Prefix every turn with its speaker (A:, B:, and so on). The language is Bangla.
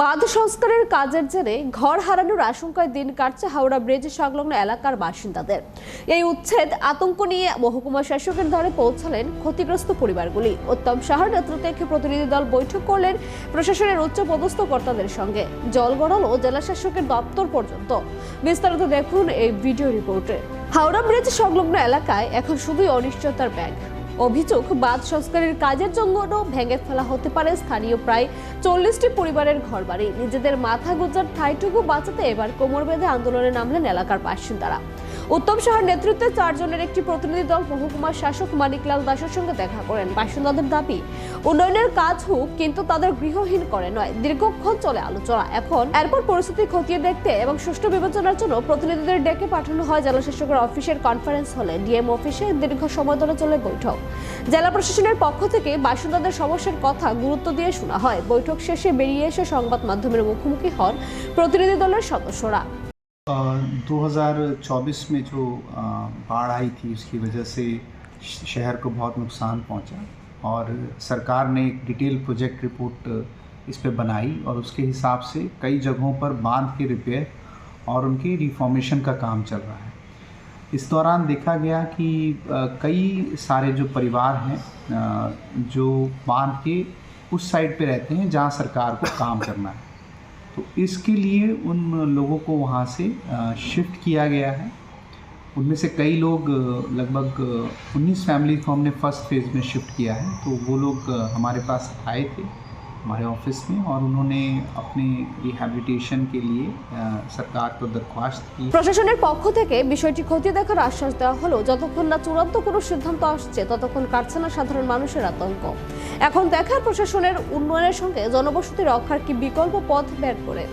A: বাঁধ সংস্কারের কাজের জেরে ঘর হারানোর আশঙ্কায় দিন কাটছে হাওড়া ব্রিজ সংলগ্ন এলাকার বাসিন্দাদের। এই উচ্ছেদ আতঙ্ক নিয়ে মহকুমা শাসকের দ্বারে পৌঁছালেন ক্ষতিগ্রস্ত পরিবারগুলি। উত্তম সাহার নেতৃত্বে একটি প্রতিনিধি দল বৈঠক করলেন প্রশাসনের উচ্চ পদস্থ কর্তাদের সঙ্গে। জল গড়ালো জেলা শাসকের দপ্তর পর্যন্ত। বিস্তারিত দেখুন এই ভিডিও রিপোর্টে। হাওড়া ব্রিজ সংলগ্ন এলাকায় এখন শুধুই অনিশ্চয়তার ব্যাগ। অভিযোগ, বাঁধ সংস্কারের কাজের জন্য ভেঙে ফেলা হতে পারে স্থানীয় প্রায় 40টি পরিবারের ঘরবাড়ি। নিজেদের মাথা গোঁজার ঠাঁইটুকু বাঁচাতে এবার কোমর বেঁধে আন্দোলনে নামলেন এলাকার বাসিন্দারা। উত্তম সাহার নেতৃত্বে 4 জনের একটি প্রতিনিধি দল মহকুমার শাসক মানিকলাল দাসের সঙ্গে দেখা করেন। বাসিন্দাদের দাবি, উন্নয়নের কাজ হোক, কিন্তু তাদের গৃহহীন করে নয়। দীর্ঘক্ষণ চলে আলোচনা। এরপর পরিস্থিতি খতিয়ে দেখতে এবং সুষ্ঠু বিবেচনার জন্য প্রতিনিধিদের ডেকে পাঠানো হয় জেলা শাসকের অফিসের কনফারেন্স হলে। ডিএম অফিসে দীর্ঘ সময় ধরে চলে বৈঠক। জেলা প্রশাসনের পক্ষ থেকে বাসিন্দাদের সমস্যার কথা গুরুত্ব দিয়ে শোনা হয়। বৈঠক শেষে বেরিয়ে এসে সংবাদ মাধ্যমের মুখোমুখি হন প্রতিনিধি দলের সদস্যরা।
B: 2024 में जो बाढ़ आई थी, उसकी वजह से शहर को बहुत नुकसान पहुंचा और सरकार ने एक डिटेल प्रोजेक्ट रिपोर्ट इस पे बनाई और उसके हिसाब से कई जगहों पर बांध के रिपेयर और उनके रिफॉर्मेशन का काम चल रहा है। इस दौरान देखा गया कि कई सारे जो परिवार हैं जो बांध के उस साइड पे रहते हैं जहां सरकार को काम करना है, तो इसके लिए उन लोगों को वहाँ से शिफ्ट किया गया है। उनमें से कई लोग, लगभग 19 फैमिली को हमने फर्स्ट फेज़ में शिफ्ट किया है। तो वो लोग हमारे पास आए थे हमारे ऑफिस में और उन्होंने अपने रिहैबिलिटेशन के लिए सरकार को दरख्वास्त की।
A: প্রশাসনের পক্ষ থেকে বিষয়টি খতিয়ে দেখার আশ্বাস দেওয়া হলো। যতক্ষণ না চূড়ান্ত কোনো সিদ্ধান্ত আসছে, ততক্ষণ কাটছে না সাধারণ মানুষের আতঙ্ক। এখন দেখার প্রশাসনের উন্নয়নের সঙ্গে জনবসতি রক্ষার কি বিকল্প পথ বের করে।